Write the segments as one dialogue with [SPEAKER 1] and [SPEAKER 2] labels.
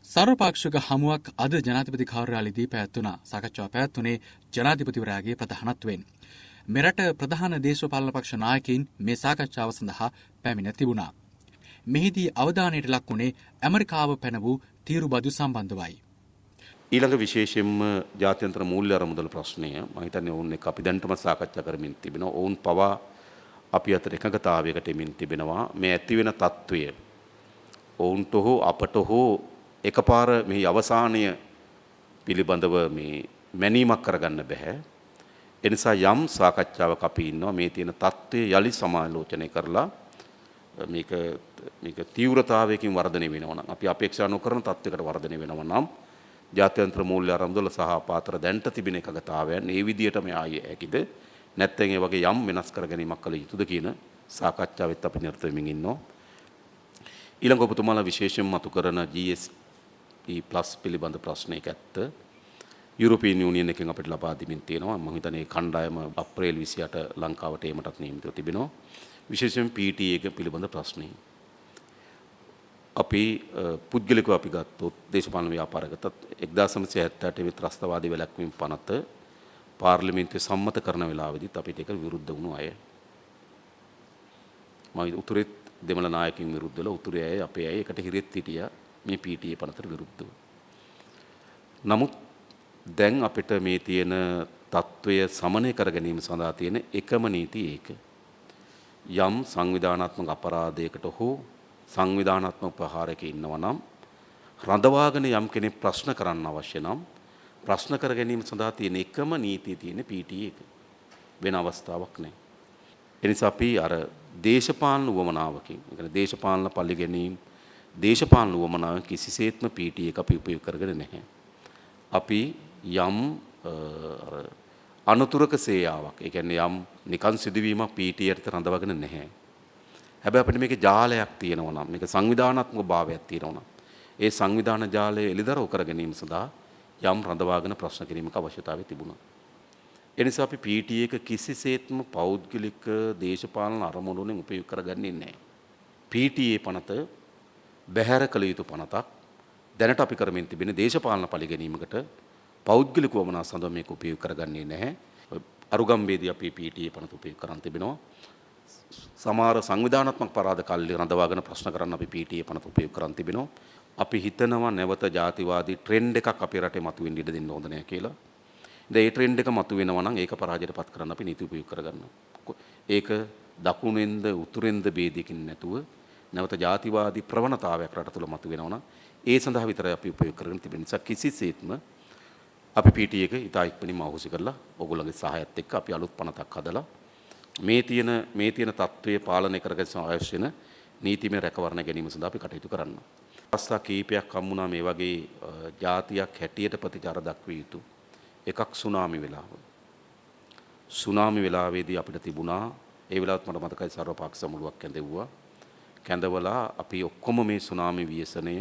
[SPEAKER 1] සර්වපාක්ෂික හමුවක් අද ජනාධිපති කාර්යාලයේදී පැවැත්වුණා. සාකච්ඡාව පැවැත්වුණේ ජනාධිපතිවරයාගේ ප්‍රධානත්වයෙන්. මෙරට ප්‍රධාන දේශපාලන පක්ෂ නායකයින් මේ සාකච්ඡාව සඳහා පැමිණ තිබුණා. මෙහිදී අවධානයට ලක් වුණේ ඇමරිකාව පැන වූ තීරුබදු සම්බන්ධවයි.
[SPEAKER 2] ඊළඟ විශේෂයෙන්ම ජාත්‍යන්තර මූල්‍ය අරමුදල ප්‍රශ්නය මම හිතන්නේ ඔවුන් එක්ක අපි දැන්ටම සාකච්ඡා කරමින් තිබෙනවා. ඔවුන් පවා අපි අතර එකඟතාවයකට එමින් තිබෙනවා. මේ ඇති වෙන తত্ত্বය ඔවුන්ට හෝ අපට හෝ එකපාර මේ අවසානය පිළිබඳව මේ මැනීමක් කරගන්න බෑ. ඒ නිසා යම් සාකච්ඡාවක් අපි ඉන්නවා මේ තියෙන తত্ত্বය යලි සමාලෝචනය කරලා මේක තීව්‍රතාවයකින් වර්ධනය වෙනවා නම් අපි අපේක්ෂා නොකරන තත්ත්වයකට වර්ධනය වෙනවා නම් ජාත්‍යන්තර මූල්‍ය ආරම්භවල සහ පාත්‍ර දැන්ට තිබෙන එකගතාවයන් ඒ විදිහටම ආයේ හැකිද නැත්නම් ඒ වගේ යම් වෙනස් කර ගැනීමක් කළ යුතුද කියන සාකච්ඡාවෙත් අපි නිරත වෙමින් ඉන්නවා. ඊළඟ ඔබතුමාලා විශේෂයෙන් මතු කරන GSP+ පිළිබඳ ප්‍රශ්නයක ඇත්ත යුරෝපීයන් යුනියන් එකෙන් අපිට ලබා දෙමින් තියෙනවා. මම හිතන්නේ කණ්ඩායම අප්‍රේල් 28 ලංකාවට ඒමටත් නියමිතව තිබෙනවා. විශේෂයෙන් PTA එක පිළිබඳ ප්‍රශ්නේ. අපි පුද්ගලිකව අපි ගත්තොත් දේශපාලන ව්‍යාපාරයකට 1978 වෙත් ත්‍රස්තවාදී වැළැක්වීම් පනත පාර්ලිමේන්තුවේ සම්මත කරන වෙලාවෙදිත් අපිට ඒක විරුද්ධ වුණු අය. මම උතුරේ දෙමළ නායකින් විරුද්ධ වෙලා උතුරේ අය අපේ අය එකට හිරෙත් හිටියා මේ PTA පනතට විරුද්ධව. නමුත් දැන් අපිට මේ තියෙන తত্ত্বය සමනය කර ගැනීම සඳහා තියෙන එකම නීතිය ඒක. යම් සංවිධානාත්මක අපරාධයකට හෝ සංවිධානාත්මක ප්‍රහාරයක ඉන්නවා නම් රඳවාගෙන යම් කෙනෙක් ප්‍රශ්න කරන්න අවශ්‍ය නම් ප්‍රශ්න කර ගැනීම සඳහා තියෙන එකම නීතිය තියෙන PTA එක. වෙන අවස්ථාවක් නැහැ. ඒ නිසා අපි අර දේශපාලන උවමනාවකින්, ඒ කියන්නේ දේශපාලන පල්ලි ගැනීම, දේශපාලන උවමනාවෙන් කිසිසේත්ම PTA එක අපි උපයෝග කරගෙන නැහැ. අපි යම් අනතුරක සේයාවක්, ඒ කියන්නේ යම් නිකන් සිදුවීමක් PTA-ට රඳවගෙන නැහැ. හැබැයි අපිට මේකේ ජාලයක් තියෙනවා නම්, මේක සංවිධානාත්මක භාවයක් තියෙනවා නම්, ඒ සංවිධාන ජාලය එළිදරව් කර ගැනීම සඳහා යම් රඳවාගෙන ප්‍රශ්න කිරීමක අවශ්‍යතාවය තිබුණා. ඒ නිසා අපි PTA එක කිසිසේත්ම පෞද්ගලික දේශපාලන අරමුණු වලින් උපයෝග කරගන්නේ නැහැ. PTA පනත බැහැර කළ යුතු පනතක්. දැනට අපි කරමින් තිබෙන දේශපාලන පරිගැනීමකට පෞද්ගලික වමනා සඳහා මේක උපයෝග කරගන්නේ නැහැ. අරුගම්බේදී අපි PTA පනත උපයෝග කරන් තිබෙනවා. සමහර සංවිධානාත්මක අපරාධ කල්ලි රඳවාගෙන ප්‍රශ්න කරන්න අපි PTA පනත උපයෝග කරන් තිබෙනවා. අපි හිතනවා නැවත ජාතිවාදී ට්‍රෙන්ඩ් එකක් අපේ රටේ මතුවෙන්න ඉඩ දෙන්න හොඳ නැහැ කියලා. ඉතින් ඒ ට්‍රෙන්ඩ් එක මතුවෙනවා නම් ඒක පරාජයටපත් කරන්න අපි නීති උපයෝග කරගන්නවා. ඒක දකුණෙන්ද උතුරෙන්ද ભેදයකින් නැතුව නැවත ජාතිවාදී ප්‍රවණතාවයක් රට තුළ මතුවෙනවා නම් ඒ සඳහා විතරයි අපි උපයෝග කරගෙන තිබෙන නිසා කිසිසේත්ම අපි PTA එක ඉතා ඉක්මනින්ම අහෝසි කරලා ඔයගොල්ලෝගේ සහායත් එක්ක අපි අලුත් පනතක් හදලා මේ තියෙන තත්ත්වයේ පාලනය කරගන්න අවශ්‍ය වෙන නීතිමය රැකවරණ ගැනීම සඳහා අපි කටයුතු කරන්න. අවස්ථා කීපයක් හම්බුණා මේ වගේ ජාතියක් හැටියට ප්‍රතිචාර දක්විය යුතු. එකක් සුනාමි වෙලාව. සුනාමි වෙලාවේදී අපිට තිබුණා ඒ වෙලාවත් මට මතකයි සර්වපාක්ෂ සමුළුවක් කැඳෙව්වා. කැඳවලා අපි ඔක්කොම මේ සුනාමි ව්‍යසනය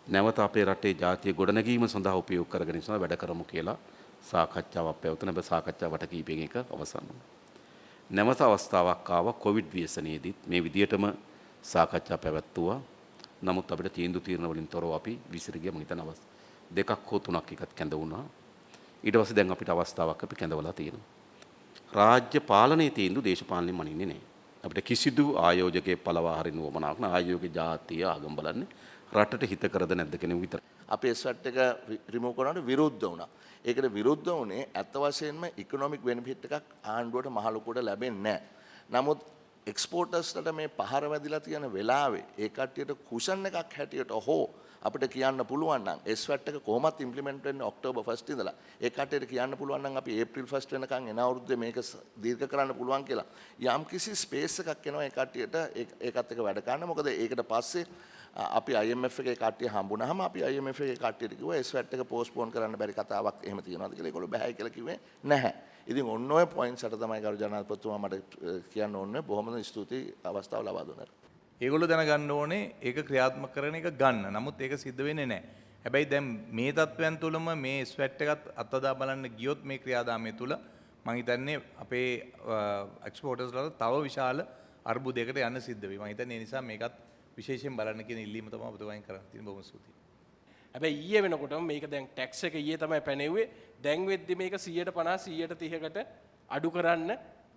[SPEAKER 2] නැවත අපේ රටේ ජාතිය ගොඩනැගීම සඳහා උපයෝග කරගෙන ඉස්සන වැඩ කරමු කියලා සාකච්ඡාවක් පැවතුණා. බ සාකච්ඡාවට කීපෙන් එක අවසන් වුණා. නැවත අවස්ථාවක් ආවා කොවිඩ් ව්‍යසනයේදීත් මේ විදියටම සාකච්ඡා පැවැත්තුවා. නමුත් අපිට තීන්දුව වලින් තොරව අපි විසිර ගිය මම හිතන අවස්ථා දෙකක් හෝ තුනක් එකත් කැඳ වුණා. ඊට පස්සේ දැන් අපිට අවස්ථාවක් අපි කැඳවලා තියෙනවා. රාජ්‍ය පාලනයේ තීන්දුව දේශපාලනයෙන් මනින්නේ නැහැ. අපිට කිසිදු ආයෝජකයෙක් පළවා හරින උවමනාවක් නැහැ. ආයෝජක ජාතිය ආගම් බලන්නේ රටට හිත කරද නැද්ද කියන එක විතරයි.
[SPEAKER 3] අපේ ස්වැට් එක රිමූව් කරනකොට විරුද්ධ වුණා. ඒකට විරුද්ධ වුණේ ඇත්ත වශයෙන්ම ඉකොනොමික් බෙනිෆිට් එකක් ආණ්ඩුවට මහ ලොකුවට ලැබෙන්නේ නැහැ. නමුත් එක්ස්පෝර්ටර්ස්ලට මේ පහර වැදිලා තියෙන වෙලාවේ ඒ කට්ටියට කුෂන් එකක් හැටියට හෝ අපිට කියන්න පුළුවන් නම් ස්වැට් එක කොහොමත් ඉම්ප්ලිමන්ට් වෙන්නේ ඔක්තෝබර් 1 ඉඳලා ඒ කට්ටියට කියන්න පුළුවන් නම් අපි ඒප්‍රිල් 1 වෙනකන් එන අවුරුද්දේ මේක දීර්ඝ කරන්න පුළුවන් කියලා යම් කිසි ස්පේස් එකක් එනවා ඒ කට්ටියට ඒකත් එක්ක වැඩ කරන්න. මොකද ඒකට පස්සේ අපි IMF එකේ කට්ටිය හම්බුනහම අපි IMF එකේ කට්ටියට කිව්වා ස්වැට් එක පෝස්ට්පෝන් කරන්න බැරි කතාවක් එහෙම තියෙනවාද කියලා. ඒගොල්ලෝ බෑ කියලා කිව්වේ නැහැ. ඉතින් ඔන්න ඔය පොයින්ට්ස් අට තමයි ගරු ජනාධිපතිතුමා මට කියන්න ඕනේ. බොහොම ස්තුතියි අවස්ථාව ලබා දුන්නාට.
[SPEAKER 4] ඒගොල්ලෝ දැනගන්න ඕනේ ඒක ක්‍රියාත්මක කරන එක ගන්න. නමුත් ඒක සිද්ධ වෙන්නේ නැහැ. හැබැයි දැන් මේ තත්ත්වයන් තුළම මේ ස්වැට් එකත් අත්දැක බලන්න ගියොත් මේ ක්‍රියාදාමය තුළ මම හිතන්නේ අපේ එක්ස්පෝර්ටර්ස්ලාට තව විශාල අර්බුදයකට යන්න සිද්ධ වෙයි. මම හිතන්නේ ඒ නිසා මේකත් විශේෂයෙන් බලන්න කියන ඉල්ලීම තමයි ඔබතුමාගෙන් කරන්න තියෙන. බොහොම ස්තුතියි.
[SPEAKER 5] හැබැයි ඊයේ වෙනකොටම මේක දැන් ටැක්ස් එක ඊයේ තමයි පැනෙව්වේ. දැන් වෙද්දි මේක 150 130කට අඩු කරන්න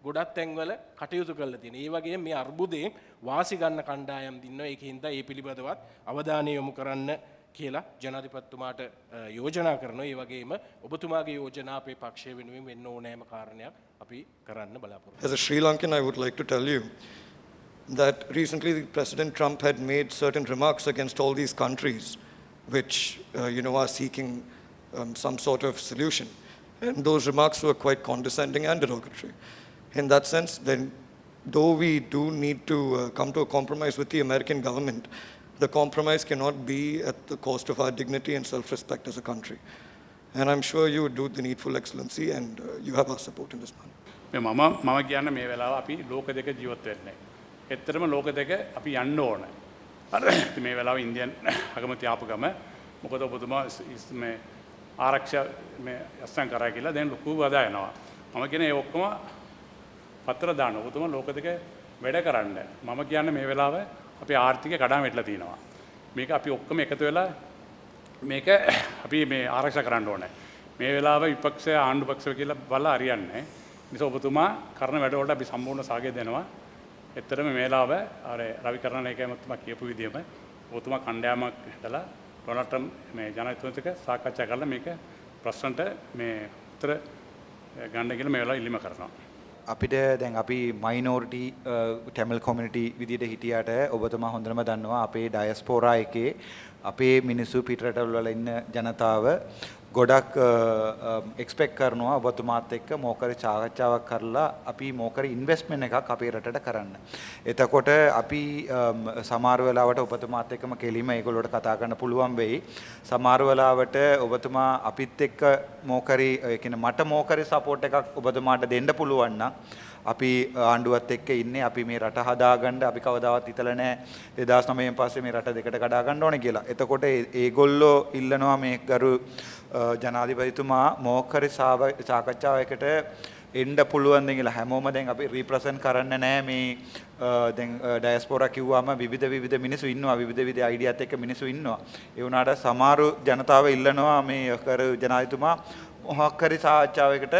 [SPEAKER 5] ගොඩක් තැන්වල කටයුතු කරලා තියෙනවා. ඒ වගේම මේ අර්බුදයෙන් වාසි ගන්න කණ්ඩායම් දින්නවා. ඒකින්ද ඒ පිළිබඳවත් අවධානය යොමු කරන්න කියලා ජනාධිපතිතුමාට යෝජනා කරනවා. ඒ වගේම ඔබතුමාගේ යෝජනා අපේ පක්ෂය වෙනුවෙන් වෙන්න ඕනෑම කාරණයක් අපි කරන්න බලාපොරොත්තු.
[SPEAKER 6] As a Sri Lankan, I would like to tell you that recently President Trump had made certain remarks against all these countries which, are seeking some sort of solution. And those remarks were quite condescending and derogatory. In that sense, then, though we do need to come to a compromise with the American government, the compromise cannot be at the cost of our dignity and self-respect as a country. And I'm sure you would do the needful excellency, and you have our support in this matter.
[SPEAKER 7] මම කියන්න මේ වෙලාව අපි ලෝක දෙක ජීවත් වෙන්නේ. ඇත්තටම ලෝක දෙක අපි යන්න ඕන. මේ වෙලාව ඉන්දියන් අගමැති ආපු ගම මොකද ඔබතුමා මේ ආරක්ෂා මේ අස්සම් කරා කියලා දැන් ලොකු වදා යනවා. මම කියන්නේ ඒ ඔක්කොම පත්‍ර දාන්න ඔබතුමා ලෝක දෙක වැඩ කරන්න. මම කියන්නේ මේ වෙලාව අපේ ආර්ථිකය කඩාම වැටලා තියෙනවා. මේක අපි ඔක්කොම එකතු වෙලා මේක අපි මේ ආරක්ෂා කරන්න ඕනේ. මේ වෙලාව විපක්ෂය ආණ්ඩු පක්ෂය කියලා බලලා හරියන්නේ නැහැ. නිසා ඔබතුමා කරන වැඩවලට අපි සම්පූර්ණ සහයෝගය දෙනවා. ඇත්තටම මේ වෙලාව අර රවි කරුණානායකමතුමා කියපු විදිහම ඔබතුමා කණ්ඩායමක් හදලා ඩොනල්ඩ් ට්‍රම්ප් මේ ජනාධිපතිතුමාට සාකච්ඡා කරලා මේක ප්‍රශ්නට මේ උත්තර ගන්න කියලා මේ වෙලාව ඉල්ලීම කරනවා.
[SPEAKER 8] අපිට දැන් අපි මයිනෝරිටි ටැමිල් කොමියුනිටි විදිහට හිටියට ඔබතුමා හොඳටම දන්නවා අපේ ඩයස්පෝරා එකේ අපේ මිනිස්සු පිටරටවල වල ඉන්න ජනතාව ගොඩක් එක්ස්පෙක්ට් කරනවා ඔබතුමාත් එක්ක මොකරි සාකච්ඡාවක් කරලා අපි මොකරි ඉන්වෙස්ට්මන්ට් එකක් අපේ රටට කරන්න. එතකොට අපි සමහර වෙලාවට ඔබතුමාත් එක්කම කෙලිම ඒගොල්ලෝට කතා කරන්න පුළුවන් වෙයි. සමහර වෙලාවට ඔබතුමා අපිත් එක්ක මොකරි ඒ කියන්නේ මට මොකරි සපෝට් එකක් ඔබතුමාට දෙන්න පුළුවන් නම් අපි ආණ්ඩුවත් එක්ක ඉන්නේ අපි මේ රට හදාගන්න අපි කවදාවත් හිතලා නැහැ 2009න් පස්සේ මේ රට දෙකට කඩා ගන්න ඕනේ කියලා. එතකොට ඒගොල්ලෝ ඉල්ලනවා මේ ගරු ජනාධිපතිතුමා මොකරි සාකච්ඡාවකට එන්න පුළුවන් ද කියලා. හැමෝම දැන් අපි රිප්‍රසන්ට් කරන්න නැහැ මේ දැන් ඩයස්පෝරා කිව්වම විවිධ මිනිස්සු ඉන්නවා විවිධ අයිඩියාත් එක්ක මිනිස්සු ඉන්නවා. ඒ වුණාට සමහරු ජනතාව ඉල්ලනවා මේ ගරු ජනාධිපතිතුමා මොකරි සාකච්ඡාවකට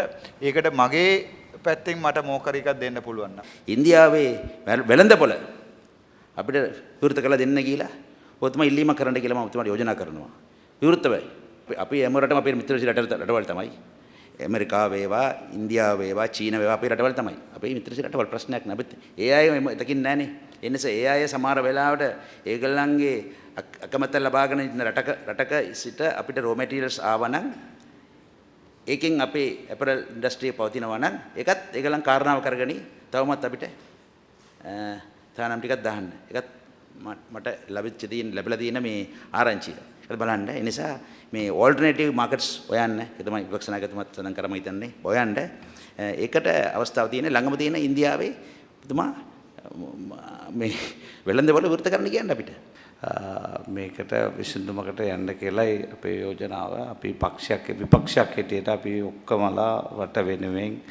[SPEAKER 8] ඒකට මගේ පැත්තෙන් මට මොකරි එකක් දෙන්න පුළුවන් නම්
[SPEAKER 9] ඉන්දියාවේ වෙළඳපොළ අපිට විවෘත කරලා දෙන්න කියලා ඔතන ඉල්ලීමක් කරන්න කියලා මම ඔතනට යෝජනා කරනවා. විවෘත වෙයි. අපි හැම රටම අපේ මිත්‍ර රටවල් තමයි. ඇමරිකාව වේවා, ඉන්දියාව වේවා, චීන වේවා අපේ රටවල් තමයි. අපේ මිත්‍ර රටවල් ප්‍රශ්නයක් නැබෙත්. ඒ අය එතකින් නැහනේ. ඒ නිසා ඒ අය සමහර වෙලාවට ඒගොල්ලන්ගේ අකමැත්ත ලබාගෙන ඉන්න රටක සිට අපිට රෝ මැටීරියල්ස් ආවනම් ඒකෙන් අපේ ඇපරල් ඉන්ඩස්ට්‍රිය පවතිනවා නම් ඒකත් ඒගොල්ලන් කාරණාව කරගෙන තවමත් අපිට තානම් ටිකක් දාන්න. ඒකත් මට ලැබිලා තියෙන මේ ආරංචිය. ඒක බලන්න. ඒ නිසා මේ ඕල්ටර්නේටිව් මාකට්ස් හොයන්න. ඒක තමයි විපක්ෂ නායකතුමාත් සඳහන් කරම හිතන්නේ. හොයන්න. ඒකට අවස්ථාව තියෙන ළඟම තියෙන ඉන්දියාවේ තුමා මේ වෙළඳපොළ වෘත කරන්න කියන්නේ අපිට.
[SPEAKER 10] මේකට විසඳුමකට යන්න කියලායි අපේ යෝජනාව. අපි විපක්ෂයක් හැටියට අපි ඔක්කොමලා රට වෙනුවෙන්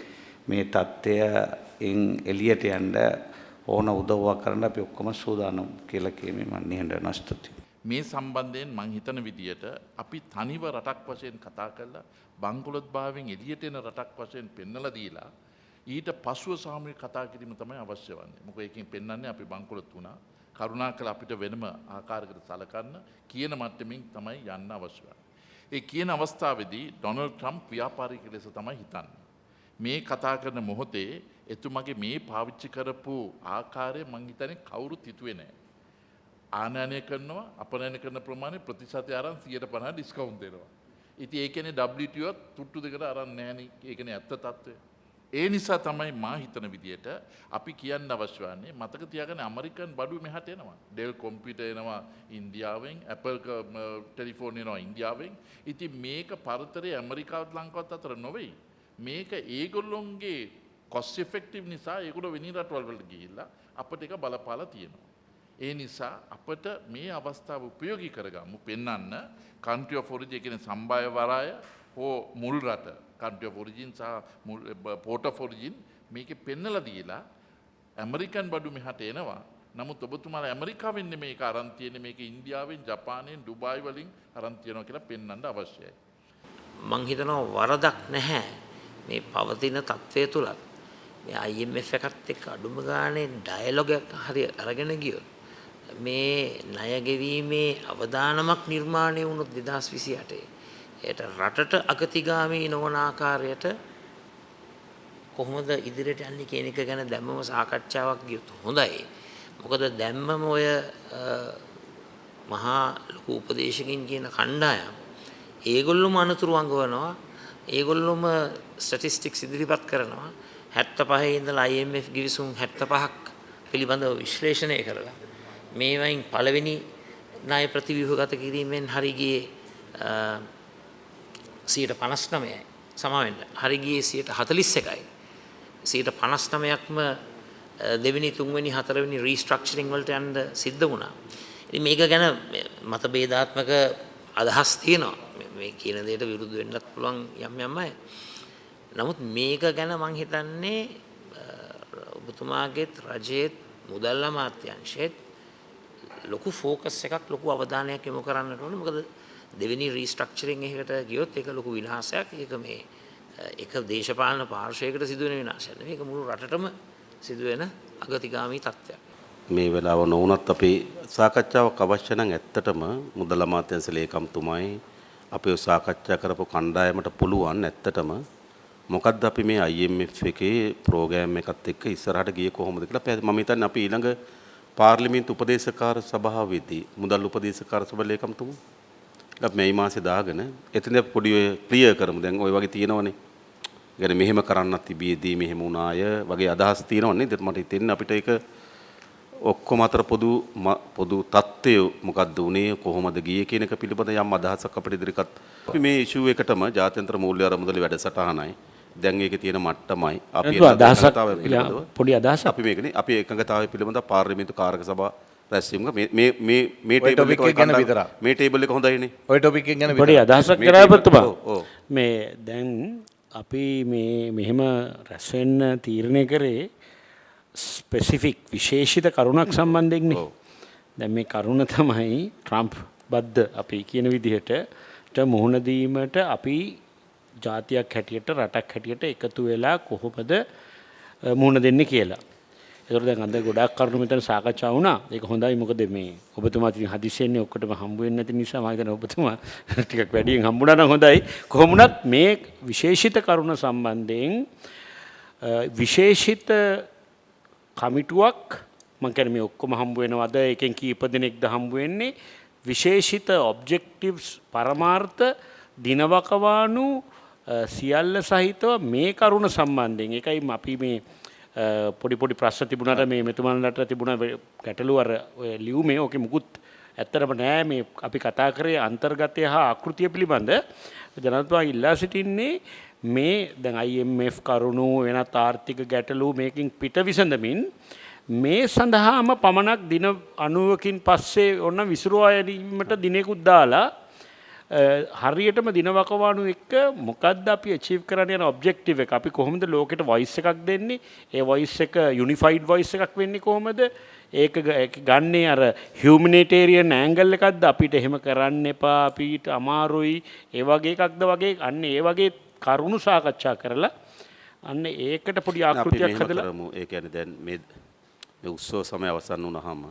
[SPEAKER 10] මේ තත්ත්වයෙන් එළියට යන්න ඕන උදව්වක් කරන්න අපි ඔක්කොම සූදානම් කියලා කියමි. මම නිහඬව ස්තුතියි.
[SPEAKER 11] මේ සම්බන්ධයෙන් මං හිතන විදියට අපි තනිව රටක් වශයෙන් කතා කරලා බංකොලොත්භාවයෙන් එළියට එන රටක් වශයෙන් පෙන්වලා දීලා ඊට පසුව සාමූහික කතා කිරීම තමයි අවශ්‍ය වන්නේ. මොකද ඒකෙන් පෙන්වන්නේ අපි බංකොලොත් වුණා. කරුණාකර අපිට වෙනම ආකාරයකට සලකන්න කියන මට්ටමින් තමයි යන්න අවශ්‍ය වන්නේ. ඒ කියන අවස්ථාවේදී ඩොනල්ඩ් ට්‍රම්ප් ව්‍යාපාරික ලෙස තමයි හිතන්නේ. මේ කතා කරන මොහොතේ එතුමගේ මේ පාවිච්චි කරපු ආකාරය මං හිතන්නේ කවුරුත් හිතුවේ නැහැ. ආනයනය කරනවා අපනයන කරන ප්‍රමාණය ප්‍රතිශතය අරන් 150 ඩිස්කවුන්ට් දෙනවා. ඉතින් ඒ කියන්නේ WTO තුට්ටු දෙකට අරන් නැහනේ. ඒකනේ ඇත්ත తත්වය. ඒ නිසා තමයි මා හිතන විදියට අපි කියන්න අවශ්‍ය වන්නේ මතක තියාගන්න ඇමරිකන් බඩු මෙහාට එනවා. ඩෙල් කොම්පියුටර් එනවා ඉන්දියාවෙන්, ඇපල් ටෙලිෆෝන් එනවා ඉන්දියාවෙන්. ඉතින් මේක පරතරේ ඇමරිකාවත් ලංකාවත් අතර නොවේ. මේක ඒගොල්ලොන්ගේ කොස්ට් ඉෆෙක්ටිව් නිසා ඒගොල්ලෝ වෙනින් රටවල් වලට ගිහිල්ලා අපිට ඒක බලපාලා තියෙනවා. ඒ නිසා අපට මේ අවස්ථාව උපයෝගී කරගමු පෙන්වන්න country of origin කියන සම්භාය වරාය හෝ මුල් රට country of origin සහ port of origin මේකේ පෙන්නලා දීලා ඇමරිකන් බඩු මෙහාට එනවා නමුත් ඔබතුමාලා ඇමරිකාවෙන් මේක අරන් තියෙන්නේ මේක ඉන්දියාවෙන් ජපානයෙන් ඩුබායි වලින් අරන් තියෙනවා කියලා පෙන්වන්න අවශ්‍යයි.
[SPEAKER 12] මං හිතනවා වරදක් නැහැ මේ පවතින තත්ත්වය තුලත් මේ IMF එකත් එක්ක අඩුම ගානේ ඩයලොග් එක හරි අරගෙන ගියොත් මේ ණය ගෙවීමේ අවදානමක් නිර්මාණය වුණොත් 2028 ඒට රටට අගතිගාමී නොවන ආකාරයට කොහොමද ඉදිරියට යන්නේ කියන එක ගැන දැම්මම සාකච්ඡාවක් ගියොත් හොඳයි. මොකද දැම්මම ඔය මහා ලොකු උපදේශකින් කියන කණ්ඩායම් ඒගොල්ලොම අනතුරු අඟවනවා. ඒගොල්ලොම ස්ටැටිස්ටික්ස් ඉදිරිපත් කරනවා. 75 ඉඳලා IMF ගිවිසුම් 75ක් පිළිබඳව විශ්ලේෂණය කරලා මේ වයින් පළවෙනි ණය ප්‍රතිව්‍යුහගත කිරීමෙන් හරි ගියේ 59යි. සමාවෙන්න. හරි ගියේ 41යි. 59%ක්ම දෙවෙනි තුන්වෙනි හතරවෙනි රීස්ට්‍රක්චරින් වලට යන්න සිද්ධ වුණා. ඉතින් මේක ගැන මත ભેදාත්මක අදහස් තියෙනවා. මේ කියන දෙයට විරුද්ධ වෙන්නත් පුළුවන් යම් යම් අය. නමුත් මේක ගැන මම හිතන්නේ ඔබතුමාගේ රජයේ මුදල් අමාත්‍යාංශයේ ලොකු ફોකස් එකක් ලොකු අවධානයක් යොමු කරන්නට ඕනේ. මොකද දෙවෙනි රීස්ට්‍රක්චරින් එකකට ගියොත් ඒක ලොකු විනාශයක්. ඒක මේ එක දේශපාලන පාර්ශ්වයකට සිදුවෙන විනාශයක් නෙවෙයි. ඒක මුළු රටටම සිදුවෙන අගතිගාමී තත්ත්වයක්.
[SPEAKER 2] මේ වෙලාව නොවුනත් අපේ සාකච්ඡාවක් අවශ්‍ය නම් ඇත්තටම මුදල් අමාත්‍යාංශ ලේකම්තුමයි අපි සාකච්ඡා කරපු කණ්ඩායමට පුළුවන් ඇත්තටම මොකද්ද අපි මේ IMF එකේ ප්‍රෝග්‍රෑම් එකත් එක්ක ඉස්සරහට ගියේ කොහොමද කියලා මම හිතන්නේ අපි ඊළඟ පාර්ලිමේන්තු උපදේශකාර සභාවේදී මුදල් උපදේශකාර සභාවේ ලේකම්තුමා අපි මේ මාසේ දාගෙන එතන පොඩි ඔය ක්ලියර් කරමු. දැන් ওই වගේ තියෙනවනේ. يعني මෙහෙම කරන්නත් තිබියදී මෙහෙම වුණාය වගේ අදහස් තියෙනවනේ. ඒත් මට හිතෙන්නේ අපිට ඒක ඔක්කොම අතර පොදු தත්ත්වය මොකද්ද උනේ කොහොමද ගියේ කියන එක පිළිබඳ යම් අදහසක් අපිට ඉදිරියට අපි මේ ඉෂුව එකටම ජාත්‍යන්තර මූල්‍ය අරමුදල වැඩසටහනයි දැන් ඒකේ තියෙන මට්ටමයි අපි
[SPEAKER 13] පොඩි අදහසක්
[SPEAKER 2] අපි මේකනේ අපි එකඟතාවය පිළිබඳ පාර්ලිමේන්තු කාරක සභාව රැස්වීමක මේ ටේබල් එක
[SPEAKER 4] ගැන විතරක්
[SPEAKER 2] මේ ටේබල් එක හොඳයිනේ
[SPEAKER 4] ඔය ටොපික් එක ගැන
[SPEAKER 13] පොඩි අදහසක් කරාපත්තුමා මේ දැන් අපි මේ මෙහෙම රැස් වෙන්න තීරණය කරේ ස්පෙසිෆික් විශේෂිත කරුණක් සම්බන්ධයෙන්නේ. දැන් මේ කරුණ තමයි ට්‍රම්ප් බද්ද අපි කියන විදිහට මුහුණ දීමට අපි ජාතියක් හැටියට රටක් හැටියට එකතු වෙලා කොහොමද මුහුණ දෙන්නේ කියලා. ඒතකොට දැන් අද ගොඩාක් කරුණු මෙතන සාකච්ඡා වුණා. ඒක හොඳයි මොකද මේ ඔබතුමා ඉතින් හදිස්සියෙන් ඔක්කොටම හම්බ වෙන්නේ නැති නිසා මම හිතන්නේ ඔබතුමා ටිකක් වැඩියෙන් හම්බුණා නම් හොඳයි. කොහොම වුණත් මේ විශේෂිත කරුණ සම්බන්ධයෙන් විශේෂිත කමිටුවක් මම කියන්නේ මේ ඔක්කොම හම්බ වෙනවද එකෙන් කීප දෙනෙක්ද හම්බ වෙන්නේ විශේෂිත ඔබ්ජෙක්ටිව්ස් පරමාර්ථ දිනවකවානු සියල්ල සහිතව මේ කරුණ සම්බන්ධයෙන් ඒකයි අපි මේ පොඩි ප්‍රශ්න තිබුණාට මේ මෙතුමන්ලට තිබුණ ගැටලු අර ඔය ලියුමේ ඕකේ මුකුත් ඇත්තටම නෑ මේ අපි කතා කරේ අන්තර්ගතය හා ආකෘතිය පිළිබඳ ජනතාව ඉල්ලා සිටින්නේ මේ දැන් IMF කරුණු වෙනත් ආර්ථික ගැටලු මේකින් පිට විසඳමින් මේ සඳහාම පමණක් දින 90කින් පස්සේ ඔන්න විසිරුවා යීමට දිනෙකුත් දාලා හරියටම දිනවකවානු එක්ක මොකද්ද අපි අචීව් කරන්න යන ඔබ්ජෙක්ටිව් එක අපි කොහොමද ලෝකෙට වොයිස් එකක් දෙන්නේ ඒ වොයිස් එක යුනිෆයිඩ් වොයිස් එකක් වෙන්නේ කොහොමද ඒක ගන්නේ අර හියුමනිටේරියන් ඇන්ගල් එකක්ද අපිට එහෙම කරන්න එපා අපිට අමාරුයි ඒ වගේ එකක්ද වගේ අන්න ඒ වගේ කරුණු සාකච්ඡා කරලා අන්න ඒකට පොඩි ආකෘතියක් හදලා
[SPEAKER 2] ඒ කියන්නේ දැන් මේ උත්සව සමය අවසන් වුණාම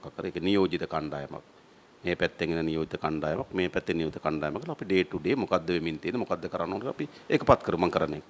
[SPEAKER 2] කකර ඒක නියෝජිත කණ්ඩායමක් මේ පැත්තෙන් එන නියෝජිත කණ්ඩායමක් මේ පැත්තෙන් නියෝජිත කණ්ඩායමක් අපි ඩේ ටු ඩේ මොකද්ද වෙමින් තියෙන්නේ මොකද්ද කරන්න ඕනද අපි ඒකපත් කරමු මම කරන්නේ